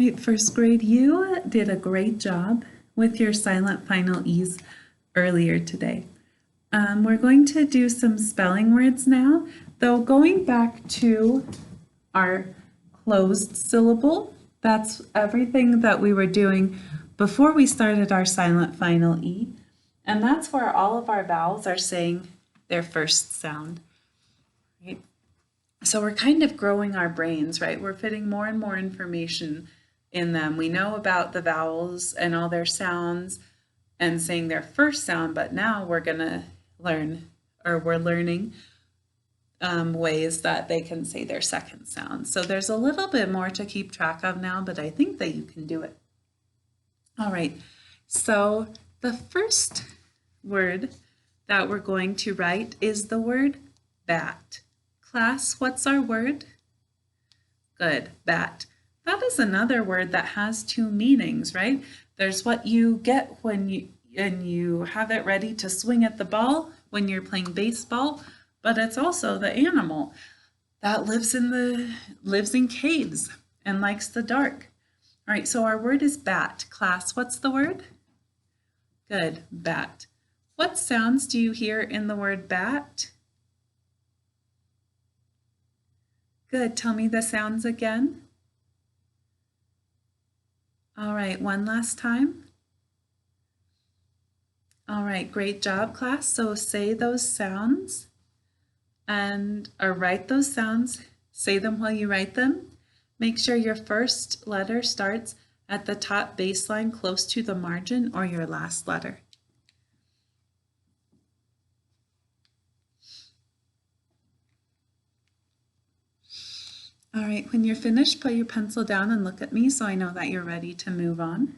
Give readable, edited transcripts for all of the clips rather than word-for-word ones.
Right, first grade, you did a great job with your silent final E's earlier today. We're going to do some spelling words now, though going back to our closed syllable, that's everything that we were doing before we started our silent final E, and that's where all of our vowels are saying their first sound. Right? So we're kind of growing our brains, right? We're fitting more and more information in them. We know about the vowels and all their sounds and saying their first sound, but now we're going to learn, or we're learning ways that they can say their second sound. So there's a little bit more to keep track of now, but I think that you can do it. All right, so the first word that we're going to write is the word bat. Class, what's our word? Good, bat. That is another word that has two meanings, right? There's what you get when you have it ready to swing at the ball when you're playing baseball, but it's also the animal that lives in caves and likes the dark. All right, so our word is bat. Class, what's the word? Good, bat. What sounds do you hear in the word bat? Good, tell me the sounds again. All right, one last time. All right, great job, class. So say those sounds or write those sounds. Say them while you write them. Make sure your first letter starts at the top baseline close to the margin or your last letter. All right, when you're finished, put your pencil down and look at me so I know that you're ready to move on.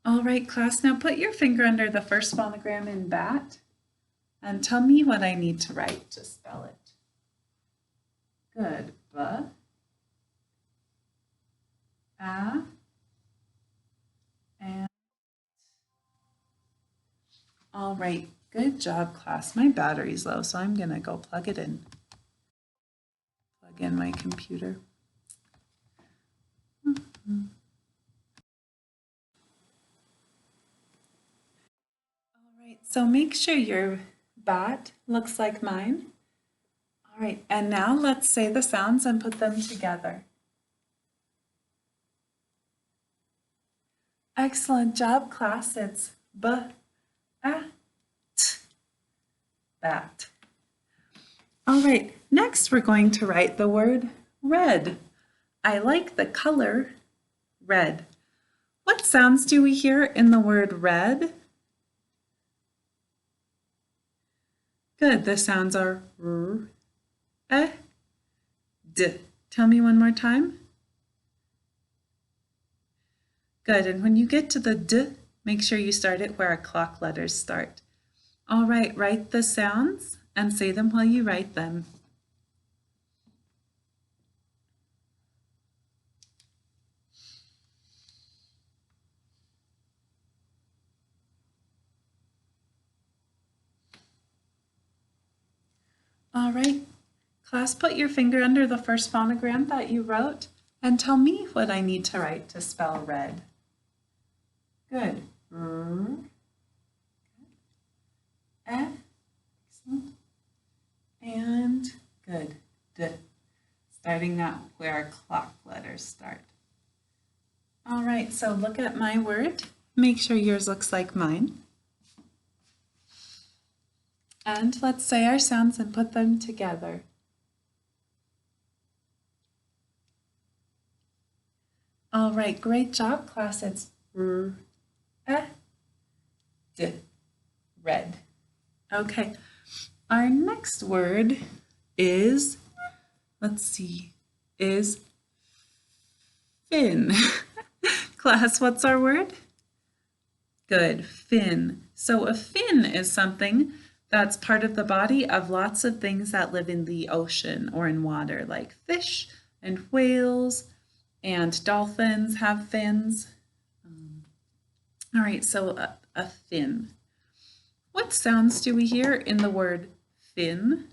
All right, class, now put your finger under the first phonogram in bat and tell me what I need to write to spell it. Good, ba, a, and. All right, good job, class. My battery's low, so I'm gonna go plug it in. Plug in my computer. All right, so make sure your bat looks like mine. All right, and now let's say the sounds and put them together. Excellent job, class. It's b, a, t, bat. All right, next we're going to write the word red. I like the color red. What sounds do we hear in the word red? Good, the sounds are r, e, d. Tell me one more time. Good, and when you get to the d, make sure you start it where our clock letters start. All right, write the sounds and say them while you write them. All right, class, put your finger under the first phonogram that you wrote and tell me what I need to write to spell red. Good. R, e, excellent. And good. D. Starting out where our clock letters start. All right, so look at my word. Make sure yours looks like mine. And let's say our sounds and put them together. All right, great job, class. It's r, e, d, red. Okay, our next word is, let's see, is fin. Class, what's our word? Good, fin. So a fin is something that's part of the body of lots of things that live in the ocean or in water, like fish and whales, and dolphins have fins. All right, so a fin. What sounds do we hear in the word fin?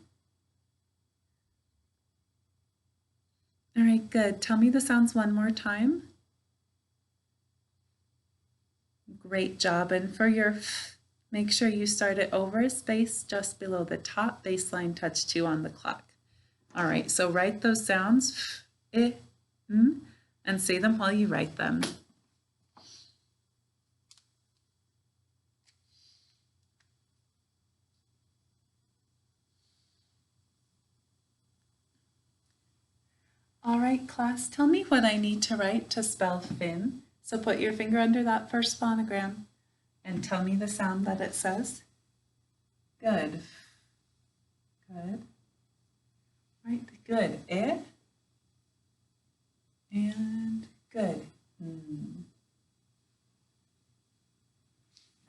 right, good. Tell me the sounds one more time. Great job. And for your f, make sure you start it over a space just below the top baseline touch 2 on the clock. All right, so write those sounds, f, I, m, and say them while you write them. All right, class, tell me what I need to write to spell fin. So put your finger under that first phonogram and tell me the sound that it says. Good. Good. Right, good. I, and good.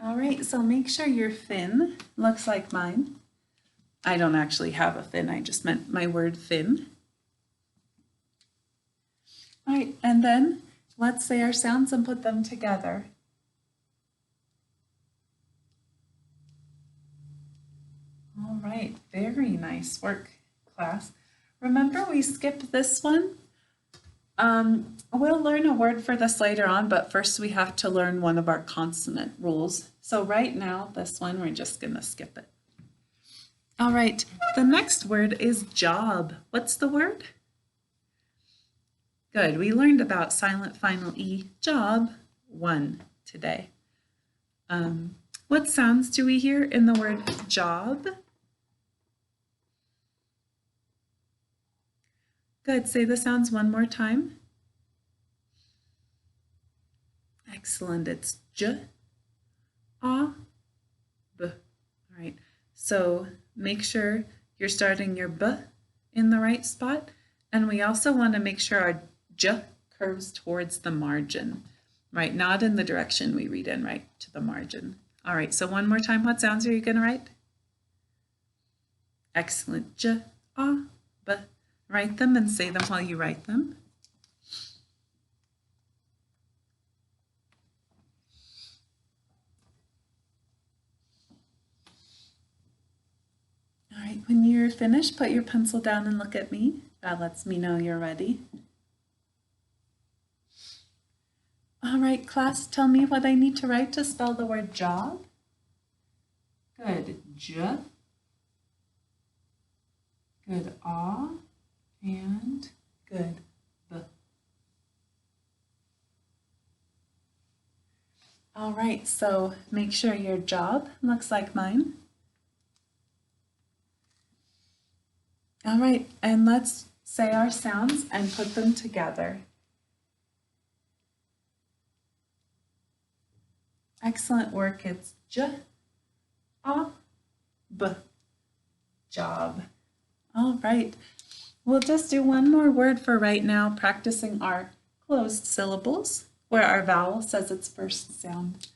All right, so make sure your fin looks like mine. I don't actually have a fin, I just meant my word fin. All right, and then let's say our sounds and put them together. All right, very nice work, class. Remember we skipped this one? We'll learn a word for this later on, but first we have to learn one of our consonant rules. So right now, this one, we're just gonna skip it. All right, the next word is job. What's the word? Good, we learned about silent final E, job, 1 today. What sounds do we hear in the word job? Good, say the sounds one more time. Excellent, it's j, a, b. All right, so make sure you're starting your b in the right spot. And we also want to make sure our j curves towards the margin, right? Not in the direction we read in, right? To the margin. All right, so one more time, what sounds are you going to write? Excellent, j, a, b. Write them and say them while you write them. All right, when you're finished, put your pencil down and look at me. That lets me know you're ready. All right, class, tell me what I need to write to spell the word job. Good, j. Good, a. And good, b. All right, so make sure your job looks like mine. All right, and let's say our sounds and put them together. Excellent work, it's j, a, b, job. All right. We'll just do one more word for right now, practicing our closed syllables, where our vowel says its first sound.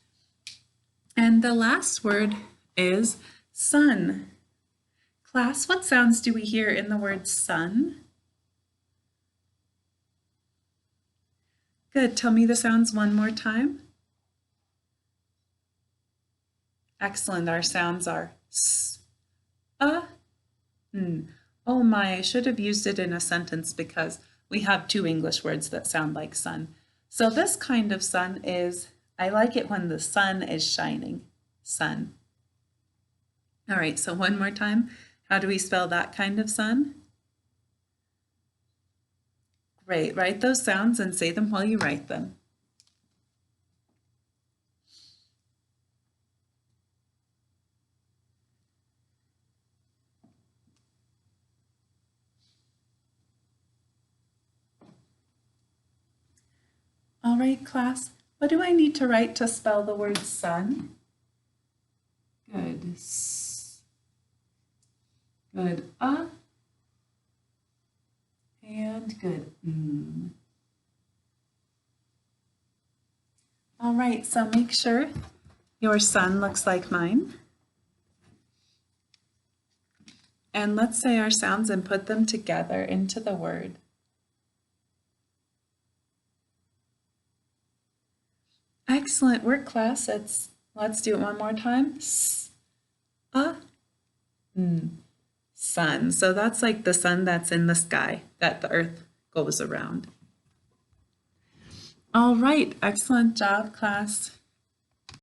And the last word is sun. Class, what sounds do we hear in the word sun? Good, tell me the sounds one more time. Excellent, our sounds are s, a, n. Oh my, I should have used it in a sentence because we have 2 English words that sound like sun. So this kind of sun is, I like it when the sun is shining, sun. All right, so one more time. How do we spell that kind of sun? Great, write those sounds and say them while you write them. All right, class, what do I need to write to spell the word sun? Good. S. Good. A. And good. All right, so make sure your sun looks like mine. And let's say our sounds and put them together into the word. Excellent work, class. Let's do it one more time. S, a, n, sun. So that's like the sun that's in the sky that the earth goes around. All right, excellent job, class.